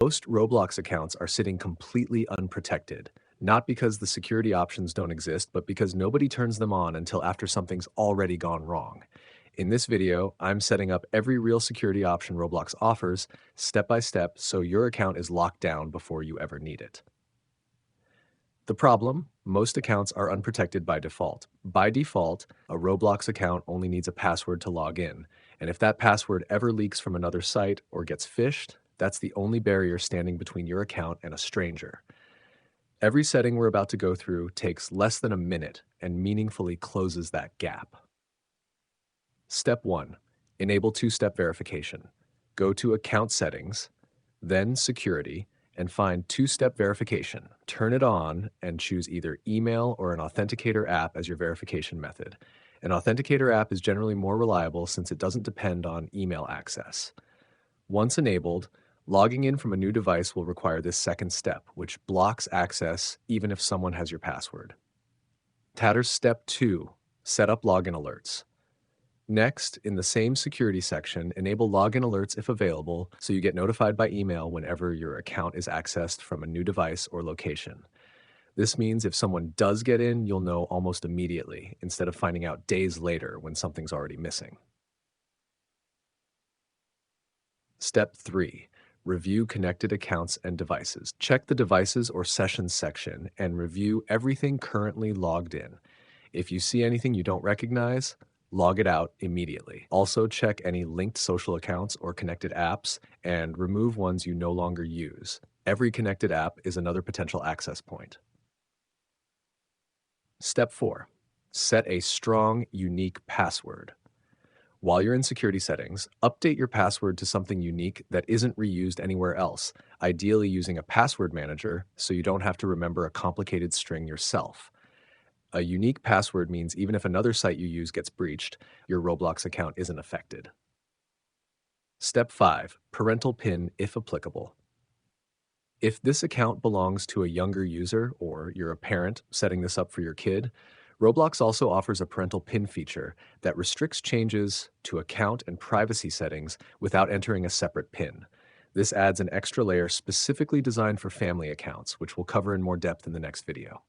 Most Roblox accounts are sitting completely unprotected, not because the security options don't exist, but because nobody turns them on until after something's already gone wrong. In this video, I'm setting up every real security option Roblox offers, step by step, so your account is locked down before you ever need it. The problem? Most accounts are unprotected by default. By default, a Roblox account only needs a password to log in, and if that password ever leaks from another site or gets phished, that's the only barrier standing between your account and a stranger. Every setting we're about to go through takes less than a minute and meaningfully closes that gap. Step 1. Enable two-step verification. Go to Account Settings, then Security, and find two-step verification. Turn it on and choose either email or an authenticator app as your verification method. An authenticator app is generally more reliable since it doesn't depend on email access. Once enabled, logging in from a new device will require this second step, which blocks access even if someone has your password. Step 2. Set up login alerts. Next, in the same security section, enable login alerts if available so you get notified by email whenever your account is accessed from a new device or location. This means if someone does get in, you'll know almost immediately, instead of finding out days later when something's already missing. Step 3. Review connected accounts and devices. Check the Devices or Sessions section and review everything currently logged in. If you see anything you don't recognize, log it out immediately. Also, check any linked social accounts or connected apps and remove ones you no longer use. Every connected app is another potential access point. Step 4. Set a strong, unique password. While you're in security settings, update your password to something unique that isn't reused anywhere else, ideally using a password manager so you don't have to remember a complicated string yourself. A unique password means even if another site you use gets breached, your Roblox account isn't affected. Step 5. Parental PIN if applicable. If this account belongs to a younger user or you're a parent setting this up for your kid, Roblox also offers a parental PIN feature that restricts changes to account and privacy settings without entering a separate PIN. This adds an extra layer specifically designed for family accounts, which we'll cover in more depth in the next video.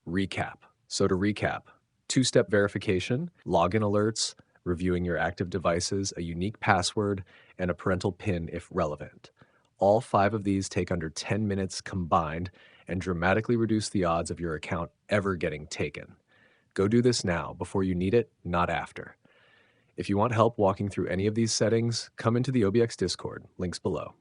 Recap. So to recap, two-step verification, login alerts, reviewing your active devices, a unique password, and a parental PIN if relevant. All 5 of these take under 10 minutes combined and dramatically reduce the odds of your account ever getting taken. Go do this now, before you need it, not after. If you want help walking through any of these settings, come into the OBX Discord, links below.